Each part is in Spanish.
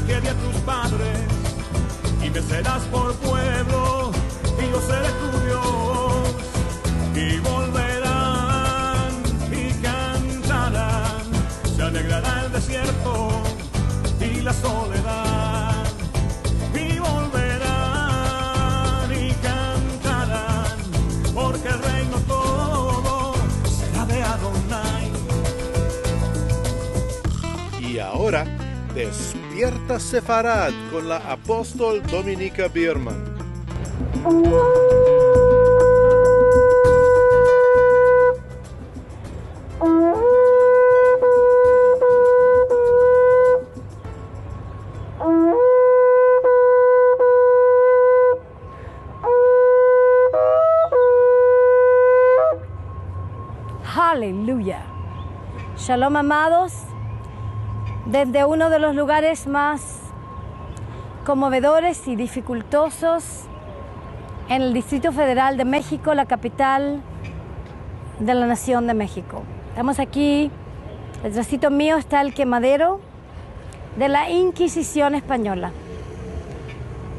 que di a tus padres, y me serás por pueblo, y yo seré tu Dios, y volverán y cantarán, se alegrará el desierto y la soledad, y volverán y cantarán, porque el reino todo será de Adonai. Y ahora, Despierta Sefarad con la apóstol Dominica Biermann. Aleluya. Shalom, amados. Desde uno de los lugares más conmovedores y dificultosos en el Distrito Federal de México, la capital de la Nación de México. Estamos aquí, detrásito mío está el quemadero de la Inquisición española.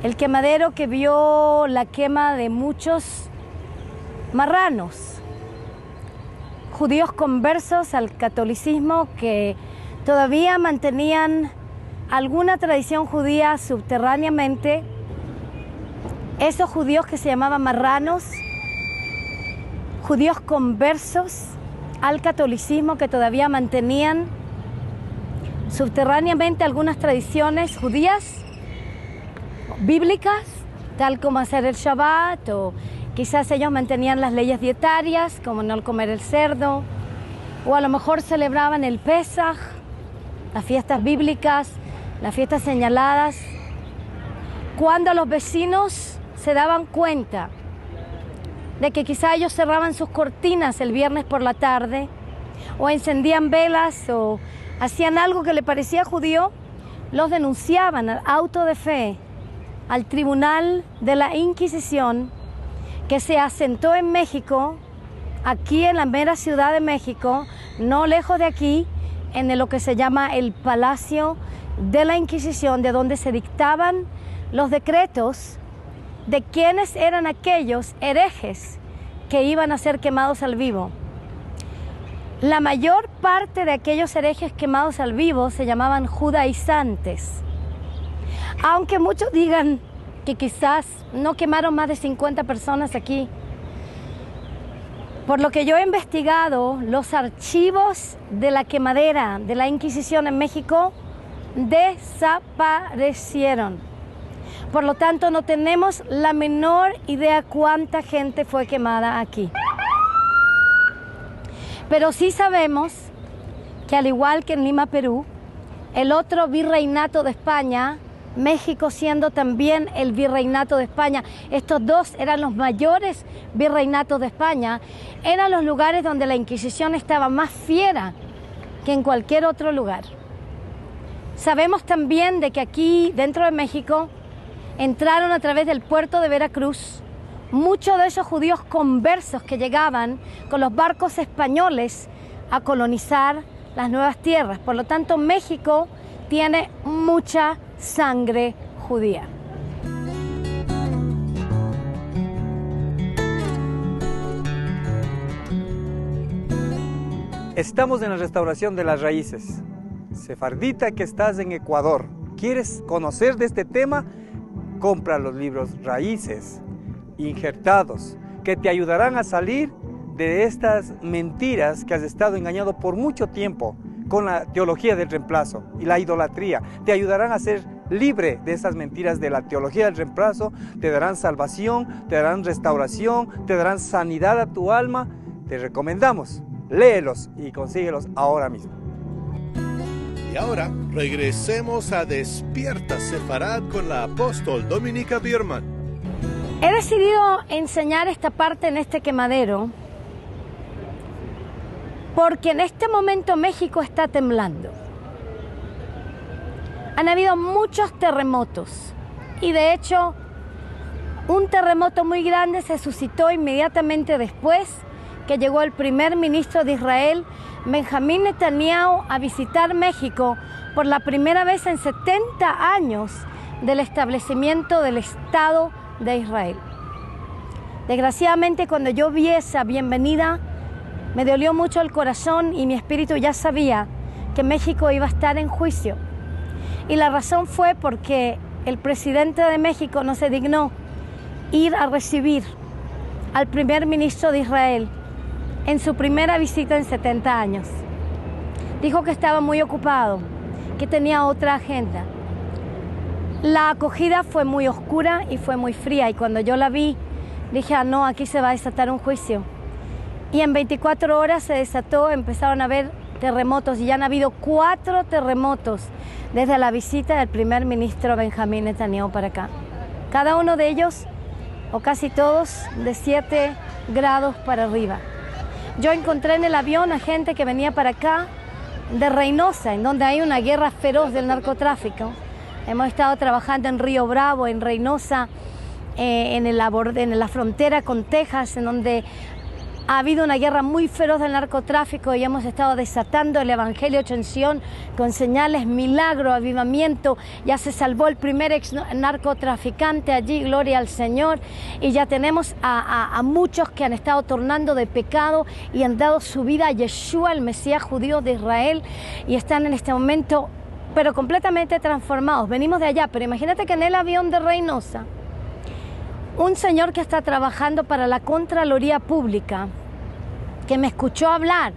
El quemadero que vio la quema de muchos marranos, judíos conversos al catolicismo que todavía mantenían alguna tradición judía subterráneamente. Esos judíos que se llamaban marranos, judíos conversos al catolicismo que todavía mantenían subterráneamente algunas tradiciones judías, bíblicas, tal como hacer el Shabbat, o quizás ellos mantenían las leyes dietarias, como no comer el cerdo, o a lo mejor celebraban el Pesaj, las fiestas bíblicas, las fiestas señaladas. Cuando los vecinos se daban cuenta de que quizá ellos cerraban sus cortinas el viernes por la tarde, o encendían velas, o hacían algo que le parecía judío, los denunciaban al auto de fe, al tribunal de la Inquisición, que se asentó en México, aquí en la mera Ciudad de México, no lejos de aquí, en lo que se llama el Palacio de la Inquisición, de donde se dictaban los decretos de quiénes eran aquellos herejes que iban a ser quemados al vivo. La mayor parte de aquellos herejes quemados al vivo se llamaban judaizantes. Aunque muchos digan que quizás no quemaron más de 50 personas aquí, por lo que yo he investigado, los archivos de la quemadera de la Inquisición en México desaparecieron. Por lo tanto, no tenemos la menor idea cuánta gente fue quemada aquí. Pero sí sabemos que, al igual que en Lima, Perú, el otro virreinato de España, México siendo también el virreinato de España, estos dos eran los mayores virreinatos de España, eran los lugares donde la Inquisición estaba más fiera que en cualquier otro lugar. Sabemos también de que aquí, dentro de México, entraron a través del puerto de Veracruz muchos de esos judíos conversos que llegaban con los barcos españoles a colonizar las nuevas tierras. Por lo tanto, México tiene mucha sangre judía. Estamos en la restauración de las raíces. Sefardita que estás en Ecuador, ¿quieres conocer de este tema? Compra los libros Raíces, injertados, que te ayudarán a salir de estas mentiras que has estado engañado por mucho tiempo con la teología del reemplazo y la idolatría. Te ayudarán a ser libre de esas mentiras de la teología del reemplazo, te darán salvación, te darán restauración, te darán sanidad a tu alma. Te recomendamos, léelos y consíguelos ahora mismo. Y ahora regresemos a Despierta Sefarad con la apóstol Dominica Biermann. He decidido enseñar esta parte en este quemadero porque en este momento México está temblando. Han habido muchos terremotos y de hecho un terremoto muy grande se suscitó inmediatamente después que llegó el primer ministro de Israel, Benjamín Netanyahu, a visitar México por la primera vez en 70 años del establecimiento del Estado de Israel. Desgraciadamente, cuando yo vi esa bienvenida, me dolió mucho el corazón y mi espíritu ya sabía que México iba a estar en juicio. Y la razón fue porque el presidente de México no se dignó ir a recibir al primer ministro de Israel en su primera visita en 70 años. Dijo que estaba muy ocupado, que tenía otra agenda. La acogida fue muy oscura y fue muy fría, y cuando yo la vi, dije, no, aquí se va a desatar un juicio. Y en 24 horas se desató, empezaron a haber terremotos, y ya han habido 4 terremotos desde la visita del primer ministro Benjamín Netanyahu para acá. Cada uno de ellos, o casi todos, de 7 grados para arriba. Yo encontré en el avión a gente que venía para acá de Reynosa, en donde hay una guerra feroz del narcotráfico. Hemos estado trabajando en Río Bravo, en Reynosa, en la frontera con Texas, en donde ha habido una guerra muy feroz del narcotráfico, y hemos estado desatando el Evangelio hecho en Sion con señales, milagro, avivamiento. Ya se salvó el primer ex narcotraficante allí, gloria al Señor, y ya tenemos a muchos que han estado tornando de pecado y han dado su vida a Yeshua, el Mesías judío de Israel, y están en este momento pero completamente transformados. Venimos de allá, pero imagínate que en el avión de Reynosa, un señor que está trabajando para la Contraloría Pública, que me escuchó hablar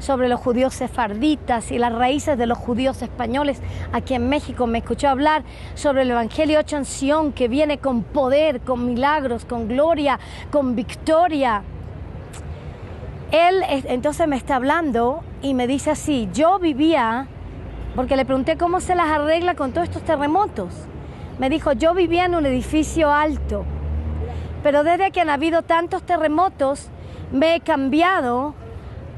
sobre los judíos sefarditas y las raíces de los judíos españoles aquí en México, me escuchó hablar sobre el Evangelio hecho en Sion, que viene con poder, con milagros, con gloria, con victoria. Él entonces me está hablando y me dice así, yo vivía, porque le pregunté cómo se las arregla con todos estos terremotos. Me dijo, yo vivía en un edificio alto, pero desde que han habido tantos terremotos, me he cambiado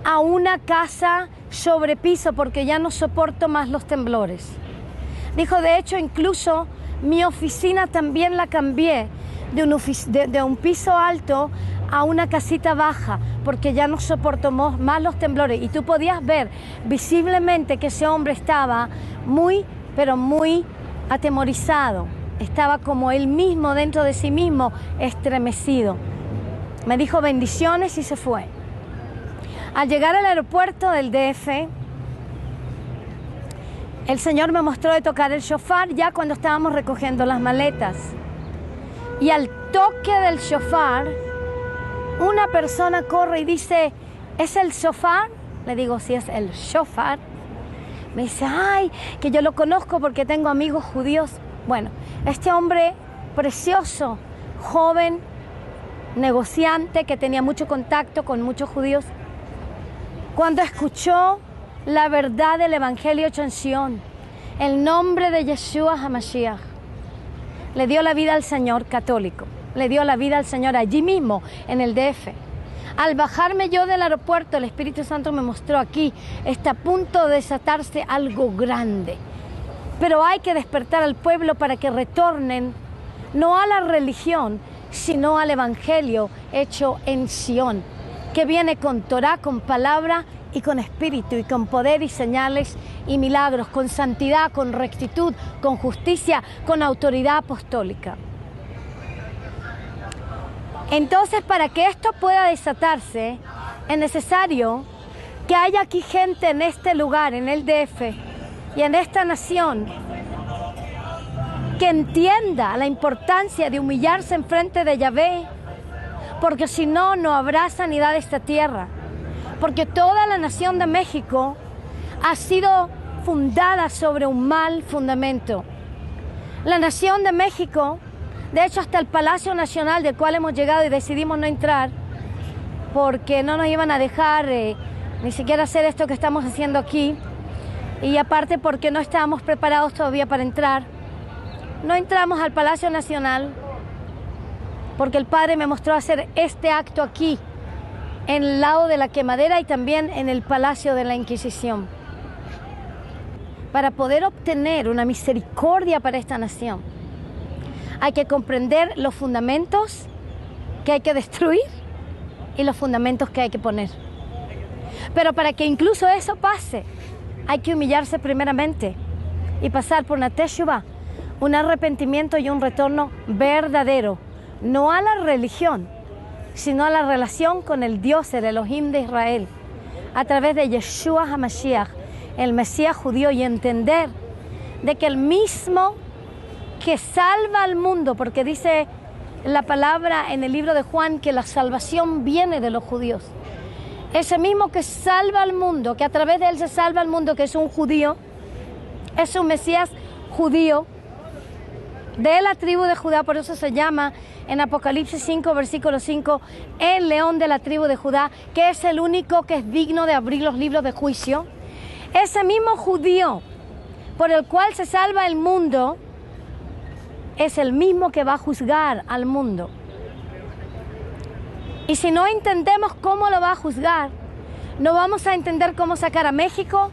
a una casa sobre piso porque ya no soporto más los temblores. Dijo, de hecho, incluso mi oficina también la cambié de un piso alto a una casita baja porque ya no soporto más los temblores. Y tú podías ver visiblemente que ese hombre estaba muy, pero muy atemorizado. Estaba como él mismo, dentro de sí mismo, estremecido. Me dijo bendiciones y se fue. Al llegar al aeropuerto del DF, el Señor me mostró de tocar el shofar ya cuando estábamos recogiendo las maletas. Y al toque del shofar, una persona corre y dice, ¿es el shofar? Le digo, sí, es el shofar. Me dice, ay, que yo lo conozco porque tengo amigos judíos. Bueno, este hombre precioso, joven, negociante, que tenía mucho contacto con muchos judíos, cuando escuchó la verdad del Evangelio hecho en Sion, el nombre de Yeshua HaMashiach, le dio la vida al Señor católico, le dio la vida al Señor allí mismo, en el DF. Al bajarme yo del aeropuerto, el Espíritu Santo me mostró aquí, está a punto de desatarse algo grande. Pero hay que despertar al pueblo para que retornen, no a la religión, sino al Evangelio hecho en Sion, que viene con Torah, con palabra y con espíritu, y con poder y señales y milagros, con santidad, con rectitud, con justicia, con autoridad apostólica. Entonces, para que esto pueda desatarse, es necesario que haya aquí gente en este lugar, en el DF y en esta nación, que entienda la importancia de humillarse en frente de Yahvé, porque si no, no habrá sanidad de esta tierra. Porque toda la nación de México ha sido fundada sobre un mal fundamento. La nación de México, de hecho hasta el Palacio Nacional, del cual hemos llegado y decidimos no entrar, porque no nos iban a dejar ni siquiera hacer esto que estamos haciendo aquí, y aparte porque no estábamos preparados todavía para entrar. No entramos al Palacio Nacional porque el Padre me mostró hacer este acto aquí, en el lado de la quemadera y también en el Palacio de la Inquisición, para poder obtener una misericordia para esta nación. Hay que comprender los fundamentos que hay que destruir y los fundamentos que hay que poner. Pero para que incluso eso pase, hay que humillarse primeramente y pasar por una teshuvah, un arrepentimiento y un retorno verdadero, no a la religión, sino a la relación con el Dios, el Elohim de Israel, a través de Yeshua HaMashiach, el Mesías judío, y entender de que el mismo que salva al mundo, porque dice la palabra en el libro de Juan que la salvación viene de los judíos, ese mismo que salva al mundo, que a través de él se salva al mundo, que es un judío, es un Mesías judío de la tribu de Judá, por eso se llama en Apocalipsis 5, versículo 5, el león de la tribu de Judá, que es el único que es digno de abrir los libros de juicio. Ese mismo judío por el cual se salva el mundo es el mismo que va a juzgar al mundo. Y si no entendemos cómo lo va a juzgar, no vamos a entender cómo sacar a México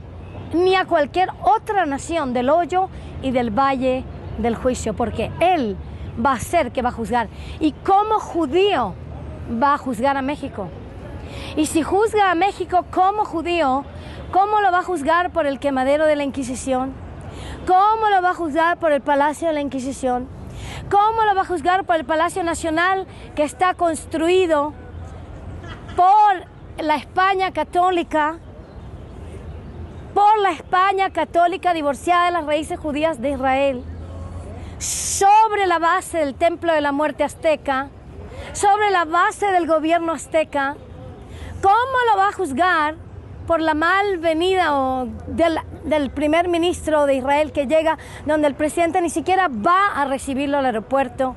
ni a cualquier otra nación del hoyo y del valle del juicio, porque Él va a ser que va a juzgar. Y como judío va a juzgar a México. Y si juzga a México como judío, ¿cómo lo va a juzgar por el quemadero de la Inquisición? ¿Cómo lo va a juzgar por el Palacio de la Inquisición? ¿Cómo lo va a juzgar por el Palacio Nacional que está construido por la España católica, divorciada de las raíces judías de Israel, sobre la base del templo de la muerte azteca, sobre la base del gobierno azteca? ¿Cómo lo va a juzgar por la mal venida del primer ministro de Israel que llega donde el presidente ni siquiera va a recibirlo al aeropuerto,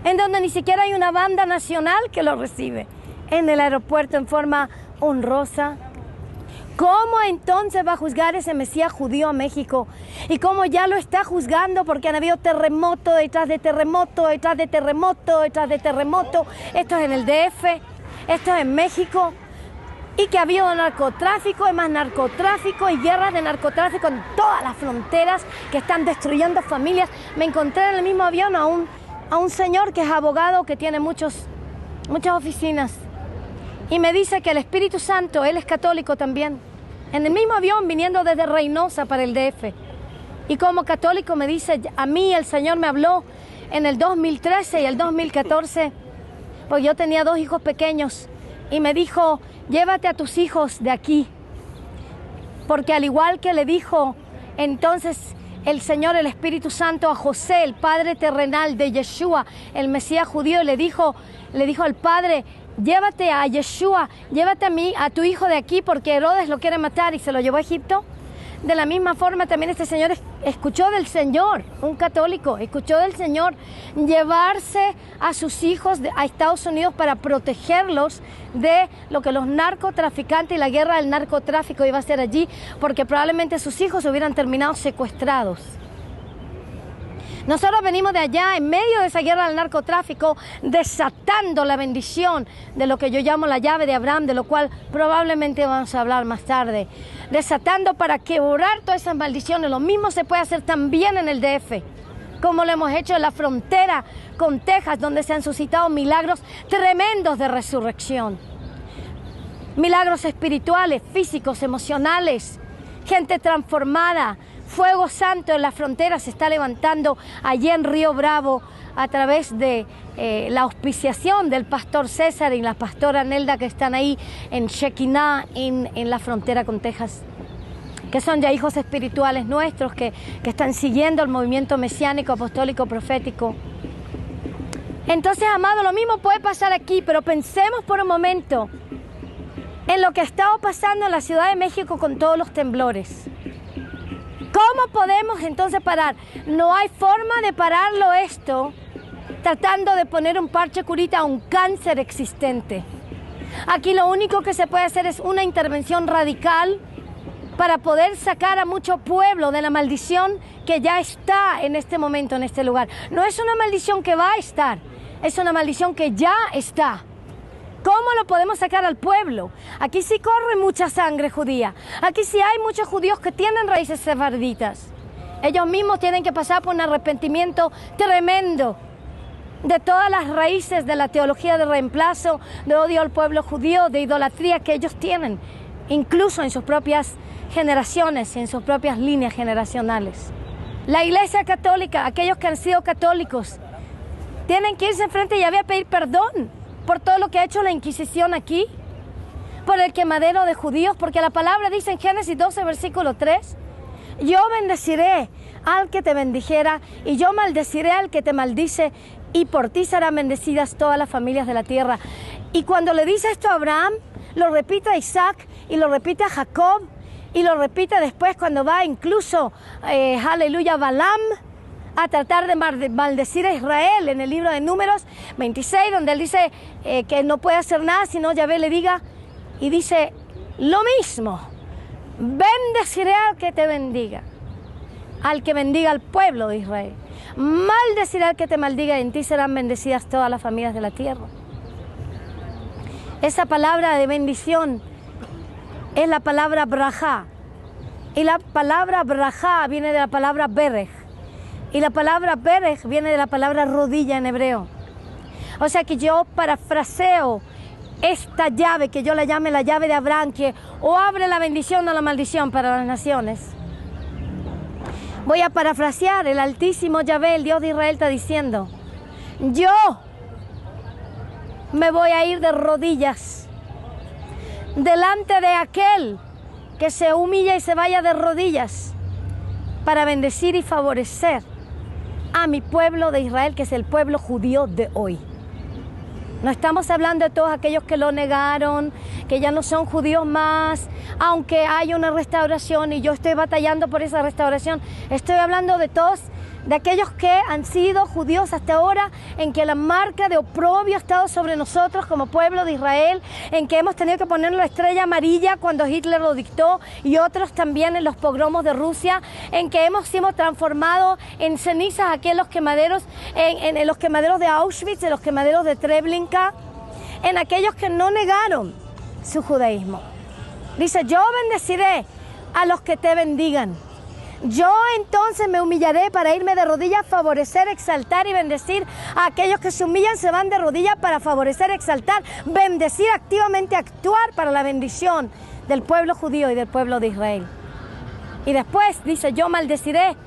en donde ni siquiera hay una banda nacional que lo recibe en el aeropuerto en forma honrosa? ¿Cómo entonces va a juzgar ese Mesías judío a México? Y cómo ya lo está juzgando, porque han habido terremoto detrás de terremoto, detrás de terremoto, detrás de terremoto. Esto es en el DF, esto es en México. Y que ha habido narcotráfico y más narcotráfico y guerras de narcotráfico en todas las fronteras que están destruyendo familias. Me encontré en el mismo avión a un señor que es abogado, que tiene muchas oficinas. Y me dice que el Espíritu Santo, él es católico también, en el mismo avión viniendo desde Reynosa para el DF. Y como católico me dice, a mí el Señor me habló en el 2013 y el 2014, porque yo tenía 2 hijos pequeños, y me dijo, llévate a tus hijos de aquí, porque al igual que le dijo entonces el Señor, el Espíritu Santo, a José, el padre terrenal de Yeshua, el Mesías judío, le dijo al padre, llévate a Yeshua, llévate a tu hijo de aquí, porque Herodes lo quiere matar, y se lo llevó a Egipto. De la misma forma también este señor escuchó del Señor, un católico, escuchó del Señor llevarse a sus hijos a Estados Unidos para protegerlos de lo que los narcotraficantes y la guerra del narcotráfico iba a hacer allí, porque probablemente sus hijos hubieran terminado secuestrados. Nosotros venimos de allá, en medio de esa guerra del narcotráfico, desatando la bendición de lo que yo llamo la llave de Abraham, de lo cual probablemente vamos a hablar más tarde. Desatando para quebrar todas esas maldiciones. Lo mismo se puede hacer también en el DF, como lo hemos hecho en la frontera con Texas, donde se han suscitado milagros tremendos de resurrección. Milagros espirituales, físicos, emocionales, gente transformada. Fuego santo en la frontera se está levantando allí en Río Bravo a través de la auspiciación del pastor César y la pastora Nelda, que están ahí en Shekinah, en la frontera con Texas, que son ya hijos espirituales nuestros que están siguiendo el movimiento mesiánico, apostólico, profético. Entonces, amado, lo mismo puede pasar aquí, pero pensemos por un momento en lo que ha estado pasando en la Ciudad de México con todos los temblores. ¿Cómo podemos entonces parar? No hay forma de pararlo esto tratando de poner un parche curita a un cáncer existente. Aquí lo único que se puede hacer es una intervención radical para poder sacar a mucho pueblo de la maldición que ya está en este momento en este lugar. No es una maldición que va a estar, es una maldición que ya está. ¿Cómo lo podemos sacar al pueblo? Aquí sí corre mucha sangre judía. Aquí sí hay muchos judíos que tienen raíces sefarditas. Ellos mismos tienen que pasar por un arrepentimiento tremendo de todas las raíces de la teología de reemplazo, de odio al pueblo judío, de idolatría que ellos tienen, incluso en sus propias generaciones, en sus propias líneas generacionales. La Iglesia Católica, aquellos que han sido católicos, tienen que irse enfrente de Yahvé a pedir perdón por todo lo que ha hecho la Inquisición aquí, por el quemadero de judíos, porque la palabra dice en Génesis 12, versículo 3, yo bendeciré al que te bendijera y yo maldeciré al que te maldice, y por ti serán bendecidas todas las familias de la tierra. Y cuando le dice esto a Abraham, lo repite a Isaac y lo repite a Jacob y lo repite después cuando va incluso, aleluya, Balaam, a tratar de maldecir a Israel en el libro de Números 26, donde él dice que no puede hacer nada sino Yahvé le diga, y dice lo mismo, bendeciré al que te bendiga, al que bendiga al pueblo de Israel, maldeciré al que te maldiga y en ti serán bendecidas todas las familias de la tierra. Esa palabra de bendición es la palabra brajá, y la palabra brajá viene de la palabra berej, y la palabra berej viene de la palabra rodilla en hebreo. O sea que yo parafraseo esta llave, que yo la llame la llave de Abraham, que o abre la bendición o la maldición para las naciones. Voy a parafrasear, el Altísimo Yahvé, el Dios de Israel, está diciendo, yo me voy a ir de rodillas delante de aquel que se humilla y se vaya de rodillas para bendecir y favorecer a mi pueblo de Israel, que es el pueblo judío de hoy. No estamos hablando de todos aquellos que lo negaron, que ya no son judíos más, aunque hay una restauración y yo estoy batallando por esa restauración. Estoy hablando de todos, de aquellos que han sido judíos hasta ahora, en que la marca de oprobio ha estado sobre nosotros como pueblo de Israel, en que hemos tenido que poner la estrella amarilla cuando Hitler lo dictó y otros también en los pogromos de Rusia, en que hemos sido transformados en cenizas aquí en los quemaderos, en los quemaderos de Auschwitz, en los quemaderos de Treblinka, en aquellos que no negaron su judaísmo. Dice, yo bendeciré a los que te bendigan. Yo entonces me humillaré para irme de rodillas, favorecer, exaltar y bendecir a aquellos que se humillan, se van de rodillas para favorecer, exaltar, bendecir, activamente actuar para la bendición del pueblo judío y del pueblo de Israel. Y después dice, yo maldeciré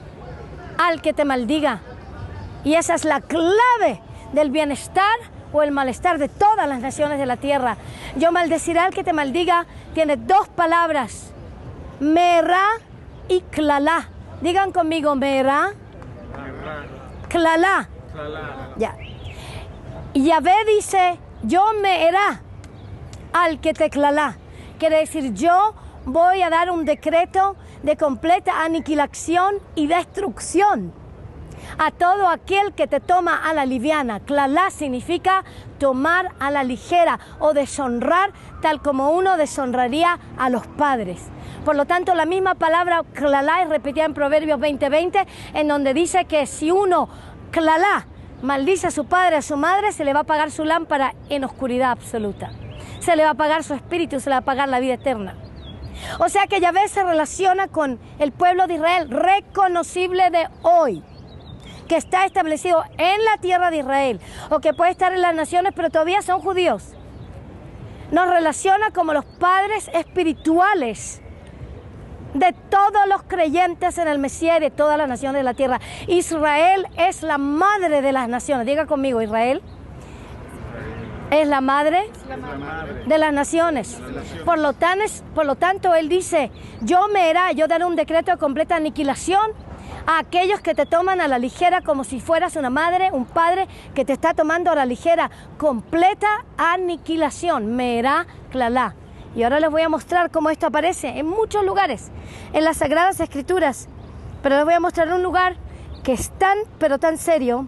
al que te maldiga. Y esa es la clave del bienestar o el malestar de todas las naciones de la tierra. Yo maldeciré al que te maldiga, tiene dos palabras, merá y clalá. Digan conmigo, merá, clalá. Ya. Y Yahvé dice, yo meerá al que te clalá. Quiere decir, yo voy a dar un decreto de completa aniquilación y destrucción a todo aquel que te toma a la liviana. Clalá significa tomar a la ligera o deshonrar, tal como uno deshonraría a los padres. Por lo tanto, la misma palabra clalá es repetida en Proverbios 20:20, en donde dice que si uno clalá maldice a su padre, a su madre, se le va a apagar su lámpara en oscuridad absoluta. Se le va a apagar su espíritu, se le va a apagar la vida eterna. O sea que Yahvé se relaciona con el pueblo de Israel reconocible de hoy, que está establecido en la tierra de Israel, o que puede estar en las naciones, pero todavía son judíos. Nos relaciona como los padres espirituales de todos los creyentes en el Mesías y de todas las naciones de la tierra. Israel es la madre de las naciones. Diga conmigo, Israel es la madre de las naciones. Por lo tanto, él dice, yo daré un decreto de completa aniquilación a aquellos que te toman a la ligera, como si fueras una madre, un padre que te está tomando a la ligera. Completa aniquilación, meerá clalá. Y ahora les voy a mostrar cómo esto aparece en muchos lugares, en las Sagradas Escrituras. Pero les voy a mostrar un lugar que es tan, pero tan serio,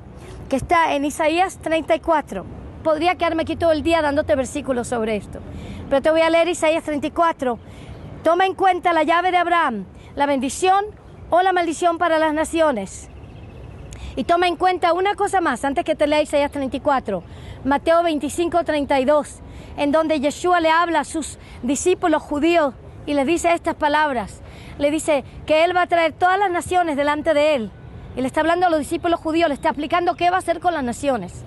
que está en Isaías 34. Podría quedarme aquí todo el día dándote versículos sobre esto, pero te voy a leer Isaías 34. Toma en cuenta la llave de Abraham, la bendición o la maldición para las naciones. Y toma en cuenta una cosa más, antes que te lea Isaías 34, Mateo 25:32, en donde Yeshua le habla a sus discípulos judíos y les dice estas palabras. Le dice que él va a traer todas las naciones delante de él. Y le está hablando a los discípulos judíos, le está explicando qué va a hacer con las naciones.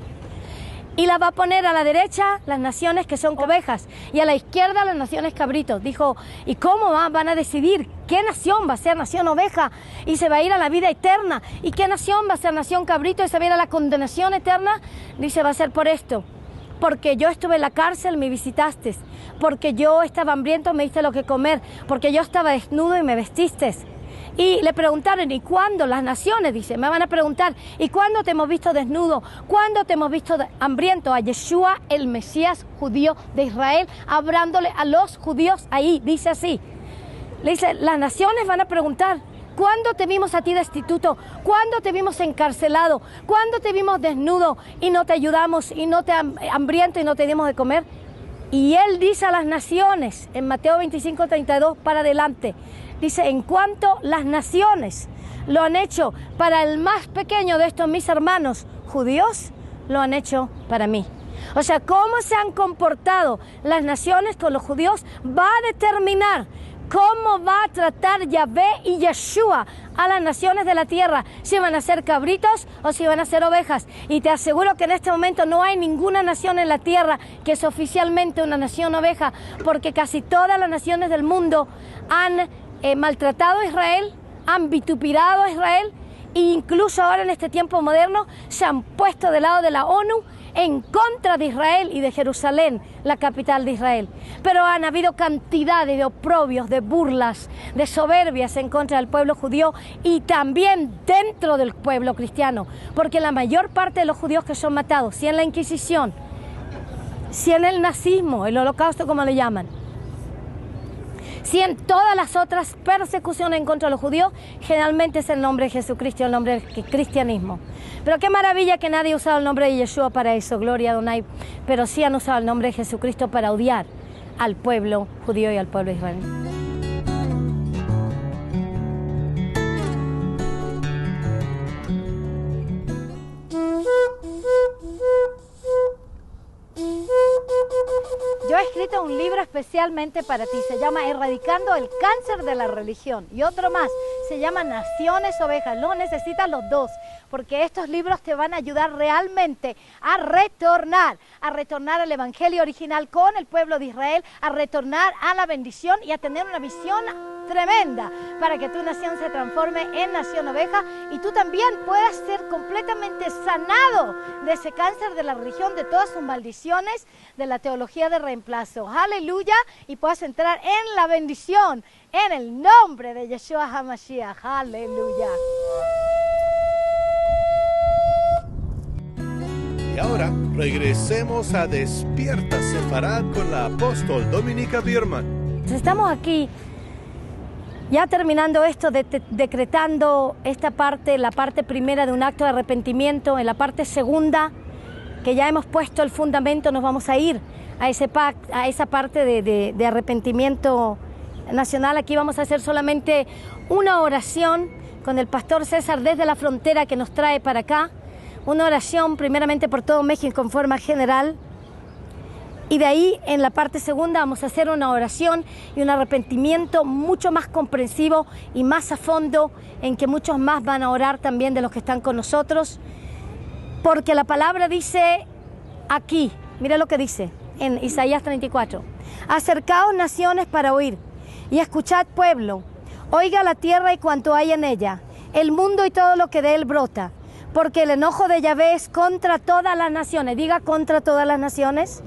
Y la va a poner a la derecha las naciones que son ovejas y a la izquierda las naciones cabritos. Dijo, ¿y cómo van a decidir qué nación va a ser nación oveja y se va a ir a la vida eterna? ¿Y qué nación va a ser nación cabrito y se va a ir a la condenación eterna? Dice, va a ser por esto. Porque yo estuve en la cárcel, me visitaste. Porque yo estaba hambriento, me diste lo que comer. Porque yo estaba desnudo y me vestiste. Y le preguntaron, ¿y cuándo? Las naciones, dice, me van a preguntar, ¿y cuándo te hemos visto desnudo? ¿Cuándo te hemos visto hambriento? A Yeshua, el Mesías judío de Israel, hablándole a los judíos ahí, dice así. Le dice, las naciones van a preguntar, ¿cuándo te vimos a ti destituto? ¿Cuándo te vimos encarcelado? ¿Cuándo te vimos desnudo y no te ayudamos y no te hambriento y no te dimos de comer? Y él dice a las naciones, en Mateo 25:32 para adelante, dice, en cuanto las naciones lo han hecho para el más pequeño de estos mis hermanos judíos, lo han hecho para mí. O sea, cómo se han comportado las naciones con los judíos va a determinar cómo va a tratar Yahvé y Yeshua a las naciones de la tierra, si van a ser cabritos o si van a ser ovejas. Y te aseguro que en este momento no hay ninguna nación en la tierra que es oficialmente una nación oveja, porque casi todas las naciones del mundo han maltratado a Israel, han vitupirado a Israel e incluso ahora en este tiempo moderno se han puesto del lado de la ONU en contra de Israel y de Jerusalén, la capital de Israel. Pero han habido cantidades de oprobios, de burlas, de soberbias en contra del pueblo judío y también dentro del pueblo cristiano, porque la mayor parte de los judíos que son matados, si en la Inquisición, si en el nazismo, el holocausto como le llaman, si en todas las otras persecuciones en contra de los judíos, generalmente es el nombre de Jesucristo, el nombre del cristianismo. Pero qué maravilla que nadie ha usado el nombre de Yeshua para eso, gloria a Adonai, pero sí han usado el nombre de Jesucristo para odiar al pueblo judío y al pueblo israelí. Yo he escrito un libro especialmente para ti, se llama Erradicando el cáncer de la religión, y otro más, se llama Naciones Ovejas. Lo necesitas los dos, porque estos libros te van a ayudar realmente a retornar al evangelio original con el pueblo de Israel, a retornar a la bendición y a tener una visión tremenda para que tu nación se transforme en nación oveja y tú también puedas ser completamente sanado de ese cáncer de la religión, de todas sus maldiciones, de la teología de reemplazo. Aleluya, y puedas entrar en la bendición en el nombre de Yeshua HaMashiach. Aleluya. Y ahora regresemos a Despierta Sefarad con la apóstol Dominica Bierman. Estamos aquí ya terminando esto, decretando esta parte, la parte primera de un acto de arrepentimiento. En la parte segunda, que ya hemos puesto el fundamento, nos vamos a ir a esa parte de arrepentimiento nacional. Aquí vamos a hacer solamente una oración con el pastor César desde la frontera que nos trae para acá. Una oración primeramente por todo México en forma general. Y de ahí, en la parte segunda, vamos a hacer una oración y un arrepentimiento mucho más comprensivo y más a fondo, en que muchos más van a orar también de los que están con nosotros. Porque la palabra dice aquí, mira lo que dice en Isaías 34. Acercaos naciones para oír y escuchad pueblo. Oiga la tierra y cuanto hay en ella, el mundo y todo lo que de él brota. Porque el enojo de Yahvé es contra todas las naciones. Diga, contra todas las naciones.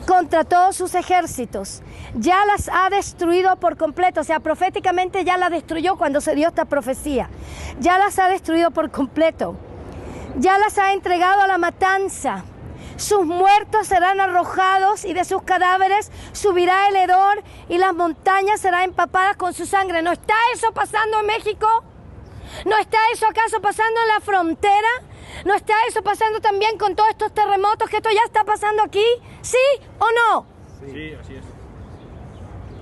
Contra todos sus ejércitos. Ya las ha destruido por completo. O sea, proféticamente ya las destruyó cuando se dio esta profecía. Ya las ha destruido por completo. Ya las ha entregado a la matanza. Sus muertos serán arrojados y de sus cadáveres subirá el hedor y las montañas serán empapadas con su sangre. ¿No está eso pasando en México? ¿No está eso acaso pasando en la frontera? ¿No está eso pasando también con todos estos terremotos, que esto ya está pasando aquí? ¿Sí o no? Sí, así es.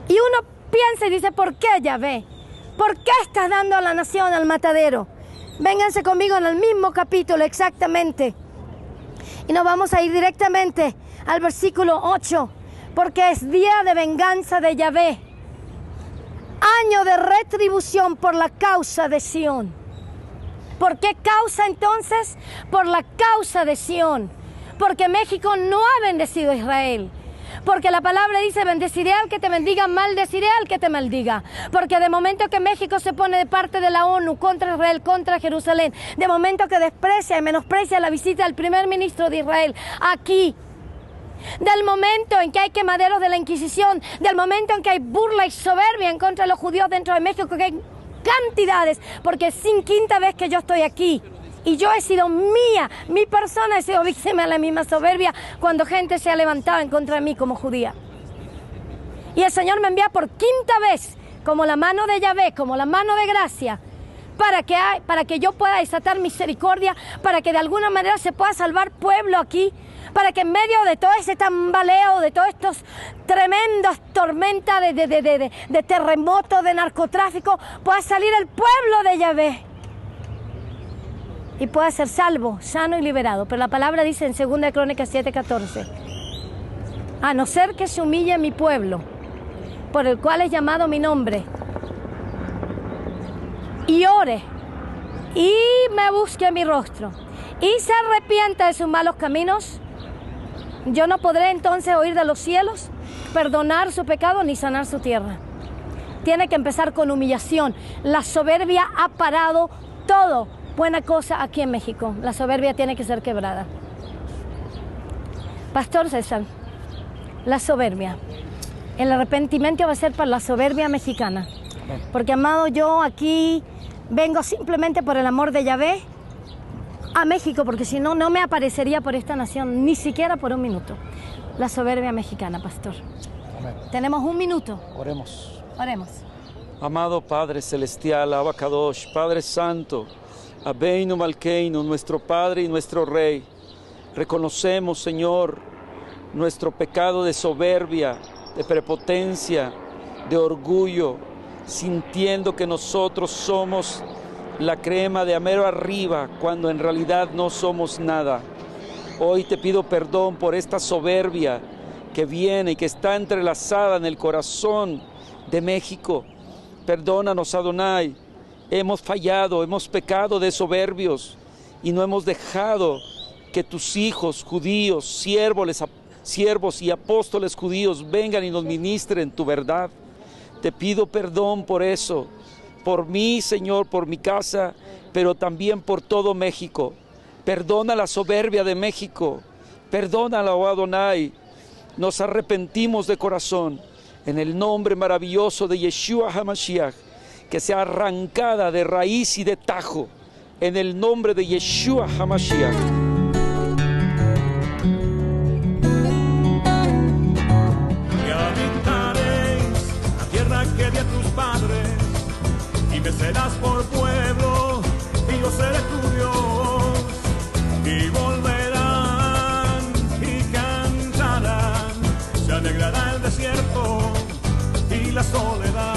Y uno piensa y dice, ¿por qué, Yahvé? ¿Por qué estás dando a la nación al matadero? Vénganse conmigo en el mismo capítulo exactamente. Y nos vamos a ir directamente al versículo 8, porque es día de venganza de Yahvé. Año de retribución por la causa de Sión. ¿Por qué causa entonces? Por la causa de Sión. Porque México no ha bendecido a Israel. Porque la palabra dice, bendeciré al que te bendiga, maldeciré al que te maldiga. Porque de momento que México se pone de parte de la ONU contra Israel, contra Jerusalén, de momento que desprecia y menosprecia la visita del primer ministro de Israel aquí, del momento en que hay quemaderos de la Inquisición, del momento en que hay burla y soberbia en contra de los judíos dentro de México, que hay cantidades, porque es quinta vez que yo estoy aquí. Y yo he sido mi persona ha sido víctima de la misma soberbia cuando gente se ha levantado en contra de mí como judía. Y el Señor me envía por quinta vez, como la mano de Yahvé, como la mano de gracia, para que yo pueda desatar misericordia, para que de alguna manera se pueda salvar pueblo aquí, para que en medio de todo ese tambaleo, de todos estos tremendos tormentas de terremotos, de narcotráfico, pueda salir el pueblo de Yahvé y pueda ser salvo, sano y liberado. Pero la palabra dice en 2 Crónicas 7:14, a no ser que se humille mi pueblo, por el cual es llamado mi nombre, y ore, y me busque mi rostro, y se arrepienta de sus malos caminos, yo no podré entonces oír de los cielos, perdonar su pecado ni sanar su tierra. Tiene que empezar con humillación. La soberbia ha parado todo buena cosa aquí en México. La soberbia tiene que ser quebrada. Pastor César, la soberbia. El arrepentimiento va a ser para la soberbia mexicana. Porque, amado, yo aquí vengo simplemente por el amor de Yahvé a México, porque si no, no me aparecería por esta nación, ni siquiera por un minuto. La soberbia mexicana, pastor. Amén. Tenemos un minuto. Oremos. Oremos. Amado Padre Celestial, Abba Kadosh, Padre Santo, Abeinu Malkeinu, nuestro Padre y nuestro Rey, reconocemos, Señor, nuestro pecado de soberbia, de prepotencia, de orgullo, sintiendo que nosotros somos la crema de amero arriba, cuando en realidad no somos nada. Hoy te pido perdón por esta soberbia que viene y que está entrelazada en el corazón de México. Perdónanos, Adonai. Hemos fallado, hemos pecado de soberbios y no hemos dejado que tus hijos judíos, siervos y apóstoles judíos vengan y nos ministren tu verdad. Te pido perdón por eso, por mí, Señor, por mi casa, pero también por todo México. Perdona la soberbia de México, perdónala, oh Adonai. Nos arrepentimos de corazón, en el nombre maravilloso de Yeshua HaMashiach, que sea arrancada de raíz y de tajo, en el nombre de Yeshua HaMashiach. Y habitaréis la tierra que di a tus padres, y me serás por pueblo, y yo seré tu Dios, y volverán y cantarán, se alegrará el desierto y la soledad.